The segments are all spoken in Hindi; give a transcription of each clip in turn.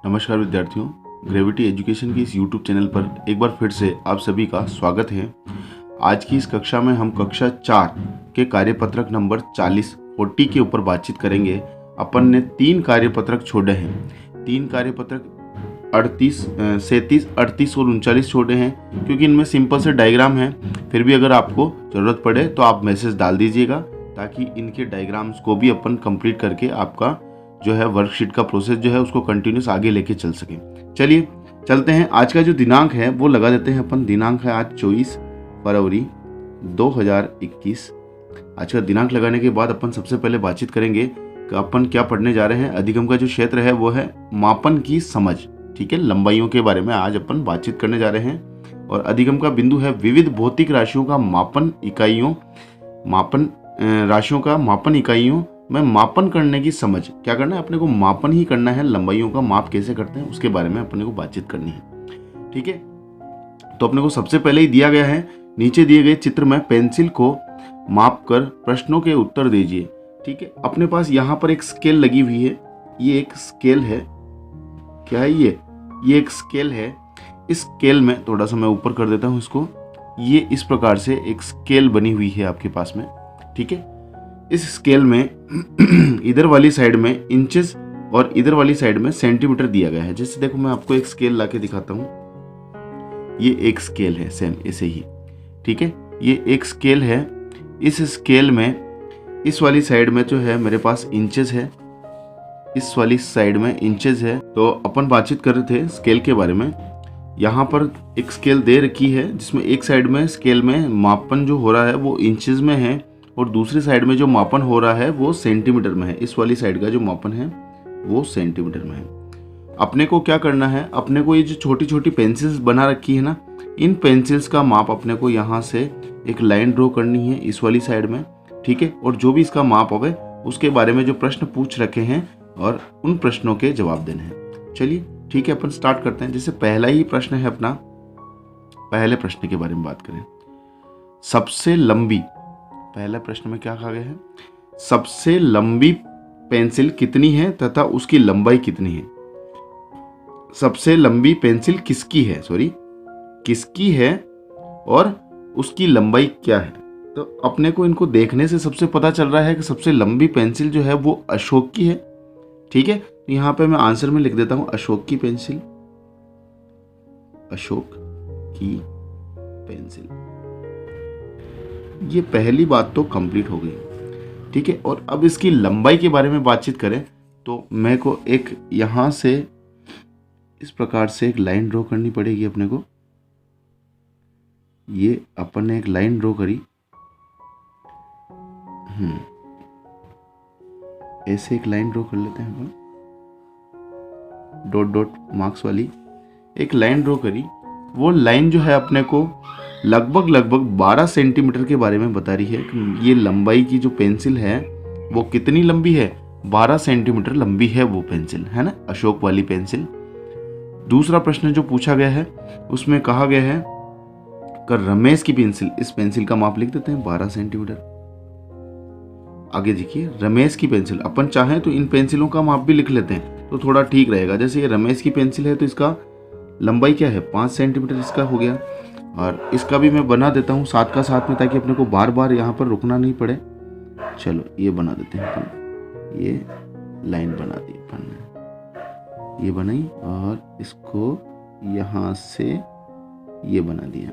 नमस्कार विद्यार्थियों, ग्रेविटी एजुकेशन की इस YouTube चैनल पर एक बार फिर से आप सभी का स्वागत है। आज की इस कक्षा में हम कक्षा 4 के कार्यपत्रक नंबर 40 के ऊपर बातचीत करेंगे। अपन ने 3 कार्यपत्रक छोड़े हैं। 3 कार्यपत्रक 38, 37, 38 और 39 छोड़े हैं, क्योंकि इनमें सिंपल से डायग्राम है। फिर भी अगर आपको ज़रूरत पड़े तो आप मैसेज डाल दीजिएगा, ताकि इनके डायग्राम्स को भी अपन कंप्लीट करके आपका जो है वर्कशीट का प्रोसेस जो है उसको कंटिन्यूस आगे लेके चल सके। चलिए चलते हैं। आज का जो दिनांक है वो लगा देते हैं अपन। दिनांक है आज 24 फरवरी 2021। आज का दिनांक लगाने के बाद अपन सबसे पहले बातचीत करेंगे कि अपन क्या पढ़ने जा रहे हैं। अधिगम का जो क्षेत्र है वो है मापन की समझ। ठीक है, लंबाइयों के बारे में आज अपन बातचीत करने जा रहे हैं। और अधिगम का बिंदु है विविध भौतिक राशियों का मापन इकाइयों में मापन करने की समझ। क्या करना है अपने को? मापन ही करना है। लंबाइयों का माप कैसे करते हैं उसके बारे में अपने को बातचीत करनी है। ठीक है, तो अपने को सबसे पहले ही दिया गया है, नीचे दिए गए चित्र में पेंसिल को माप कर प्रश्नों के उत्तर दीजिए। ठीक है, अपने पास यहाँ पर एक स्केल लगी हुई है। ये एक स्केल है। क्या है ये एक स्केल है। इस स्केल में थोड़ा सा मैं ऊपर कर देता हूँ इसको। ये इस प्रकार से एक स्केल बनी हुई है आपके पास में। ठीक है, इस स्केल में इधर वाली साइड में इंचेस और इधर वाली साइड में सेंटीमीटर दिया गया है। जैसे देखो, मैं आपको एक स्केल लाके दिखाता हूँ। ये एक स्केल है, सेम ऐसे ही। ठीक है, ये एक स्केल है। इस स्केल में इस वाली साइड में जो है मेरे पास इंचेस है, इस वाली साइड में इंचेस है। तो अपन बातचीत कर रहे थे स्केल के बारे में। यहाँ पर एक स्केल दे रखी है, जिसमें एक साइड में स्केल में मापन जो हो रहा है वो इंचेस में है, और दूसरी साइड में जो मापन हो रहा है वो सेंटीमीटर में है। इस वाली साइड का जो मापन है वो सेंटीमीटर में है। अपने को क्या करना है, अपने को ये जो छोटी छोटी पेंसिल्स बना रखी है ना, इन पेंसिल्स का माप अपने को यहाँ से एक लाइन ड्रॉ करनी है इस वाली साइड में। ठीक है, और जो भी इसका माप होवे उसके बारे में जो प्रश्न पूछ रखे हैं और उन प्रश्नों के जवाब देने हैं। चलिए ठीक है, अपन स्टार्ट करते हैं। जैसे पहला ही प्रश्न है अपना, पहले प्रश्न के बारे में बात करें। सबसे लंबी, पहले प्रश्न में क्या कहा गया है? सबसे लंबी पेंसिल कितनी है तथा उसकी लंबाई कितनी है? सबसे लंबी पेंसिल किसकी है और उसकी लंबाई क्या है? तो अपने को इनको देखने से सबसे पता चल रहा है कि सबसे लंबी पेंसिल जो है वो अशोक की है। ठीक है, तो यहां पे मैं आंसर में लिख देता हूं अशोक की पेंसिल। अशोक की पेंसिल। ये पहली बात तो कंप्लीट हो गई। ठीक है, और अब इसकी लंबाई के बारे में बातचीत करें तो मैं को एक यहां से इस प्रकार से एक लाइन ड्रॉ करनी पड़ेगी अपने को। ये अपन ने एक लाइन ड्रॉ करी, ऐसे एक लाइन ड्रॉ कर लेते हैं अपन, डॉट डॉट मार्क्स वाली एक लाइन ड्रॉ करी। वो लाइन जो है अपने को लगभग 12 सेंटीमीटर के बारे में बता रही है कि ये लंबाई की जो पेंसिल है वो कितनी लंबी है? 12 सेंटीमीटर लंबी है वो पेंसिल, है ना, अशोक वाली पेंसिल। दूसरा प्रश्न जो पूछा गया है उसमें कहा गया है कि रमेश की पेंसिल, इस पेंसिल का माप लिख देते हैं 12 सेंटीमीटर। आगे देखिए, रमेश की पेंसिल, अपन चाहें तो इन पेंसिलों का माप भी लिख लेते हैं तो थोड़ा ठीक रहेगा। जैसे ये रमेश की पेंसिल है तो इसका लंबाई क्या है? 5 सेंटीमीटर इसका हो गया। और इसका भी मैं बना देता हूँ साथ का साथ में, ताकि अपने को बार बार यहाँ पर रुकना नहीं पड़े। चलो ये बना देते हैं अपन। ये लाइन बना दी अपन ने, ये बनाई, और इसको यहाँ से ये बना दिया।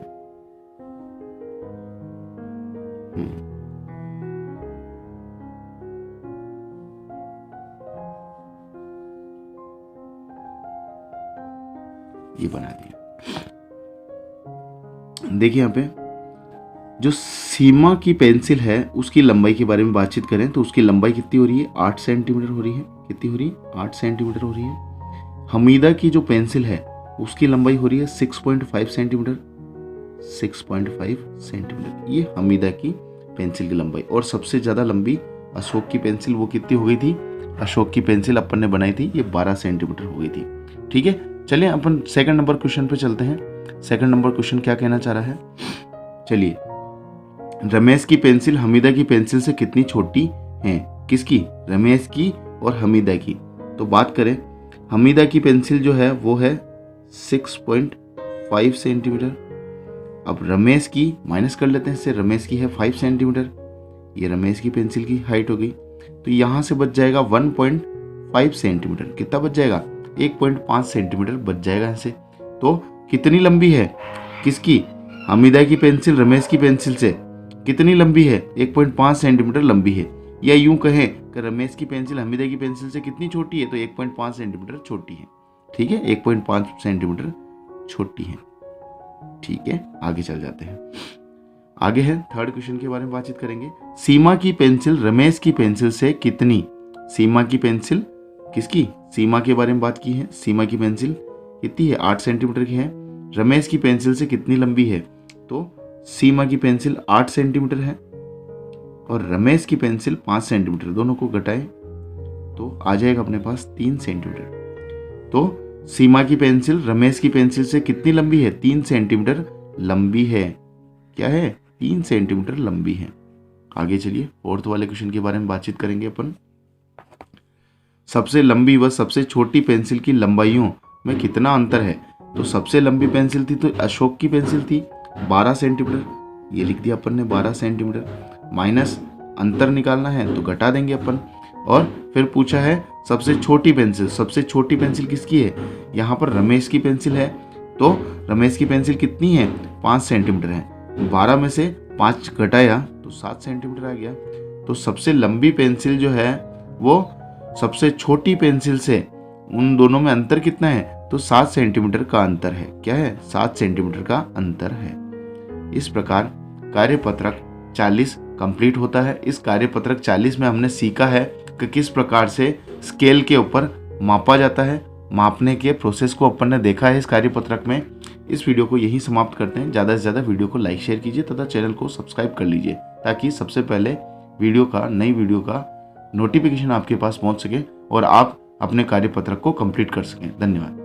ये बना दिया। देखिए यहाँ पे जो सीमा की पेंसिल है उसकी लंबाई के बारे में बातचीत करें तो उसकी लंबाई कितनी हो रही है? 8 सेंटीमीटर हो रही है। कितनी हो रही है? 8 सेंटीमीटर हो रही है। हमीदा की जो पेंसिल है उसकी लंबाई हो रही है 6.5 सेंटीमीटर। 6.5 सेंटीमीटर ये हमीदा की पेंसिल की लंबाई। और सबसे ज़्यादा लंबी अशोक की पेंसिल वो कितनी हो गई थी? अशोक की पेंसिल अपन ने बनाई थी, ये 12 सेंटीमीटर हो गई थी। ठीक है, चलिए अपन सेकंड नंबर क्वेश्चन पे चलते हैं। सेकंड नंबर क्वेश्चन क्या कहना चाह रहा है? चलिए रमेश की पेंसिल हमीदा की पेंसिल से कितनी छोटी है? किसकी? रमेश की और हमीदा की। तो बात करें, हमीदा की पेंसिल जो है वो है 6.5 सेंटीमीटर। अब रमेश की माइनस कर लेते हैं इससे, रमेश की है 5 सेंटीमीटर। ये रमेश की पेंसिल की हाइट हो गई। तो यहाँ से बच जाएगा 1.5 सेंटीमीटर। कितना बच जाएगा? 1.5 सेंटीमीटर बच जाएगा यहाँ से। तो कितनी लंबी है किसकी? हमीदा की पेंसिल रमेश की पेंसिल से कितनी लंबी है? 1.5 सेंटीमीटर लंबी है। या यूं कहें कि रमेश की पेंसिल हमीदा की पेंसिल से कितनी छोटी है? तो 1.5 सेंटीमीटर छोटी है। ठीक है, 1.5 सेंटीमीटर छोटी है। ठीक है, आगे चल जाते हैं। आगे है थर्ड क्वेश्चन के बारे में बातचीत करेंगे। सीमा की पेंसिल रमेश की पेंसिल से कितनी? सीमा की पेंसिल किसकी? सीमा के बारे में बात की है। सीमा की पेंसिल कितनी है? 8 सेंटीमीटर की है। रमेश की पेंसिल से कितनी लंबी है? तो सीमा की पेंसिल 8 सेंटीमीटर है और रमेश की पेंसिल 5 सेंटीमीटर। दोनों को घटाएं तो आ जाएगा अपने पास 3 सेंटीमीटर। तो सीमा की पेंसिल रमेश की पेंसिल से कितनी लंबी है? 3 सेंटीमीटर लंबी है। क्या है? 3 सेंटीमीटर लंबी है। आगे चलिए फोर्थ वाले क्वेश्चन के बारे में बातचीत करेंगे अपन। सबसे लंबी व सबसे छोटी पेंसिल की लंबाइयों में कितना अंतर है? तो सबसे लंबी पेंसिल थी तो अशोक की पेंसिल थी 12 सेंटीमीटर। ये लिख दिया अपन ने 12 सेंटीमीटर। माइनस अंतर निकालना है तो घटा देंगे अपन। और फिर पूछा है सबसे छोटी पेंसिल। सबसे छोटी पेंसिल किसकी है? यहाँ पर रमेश की पेंसिल है। तो रमेश की पेंसिल कितनी है? 5 सेंटीमीटर है। 12 में से 5 घटाया तो 7 सेंटीमीटर आ गया। तो सबसे लंबी पेंसिल जो है वो सबसे छोटी पेंसिल से, उन दोनों में अंतर कितना है? तो 7 सेंटीमीटर का अंतर है। क्या है? 7 सेंटीमीटर का अंतर है। इस प्रकार कार्यपत्रक 40 कंप्लीट होता है। इस कार्यपत्रक 40 में हमने सीखा है कि किस प्रकार से स्केल के ऊपर मापा जाता है। मापने के प्रोसेस को अपन ने देखा है इस कार्यपत्रक में। इस वीडियो को यहीं समाप्त करते हैं। ज़्यादा से ज़्यादा वीडियो को लाइक शेयर कीजिए तथा चैनल को सब्सक्राइब कर लीजिए ताकि सबसे पहले नई वीडियो का नोटिफिकेशन आपके पास पहुंच सके और आप अपने कार्यपत्रक को कंप्लीट कर सकें। धन्यवाद।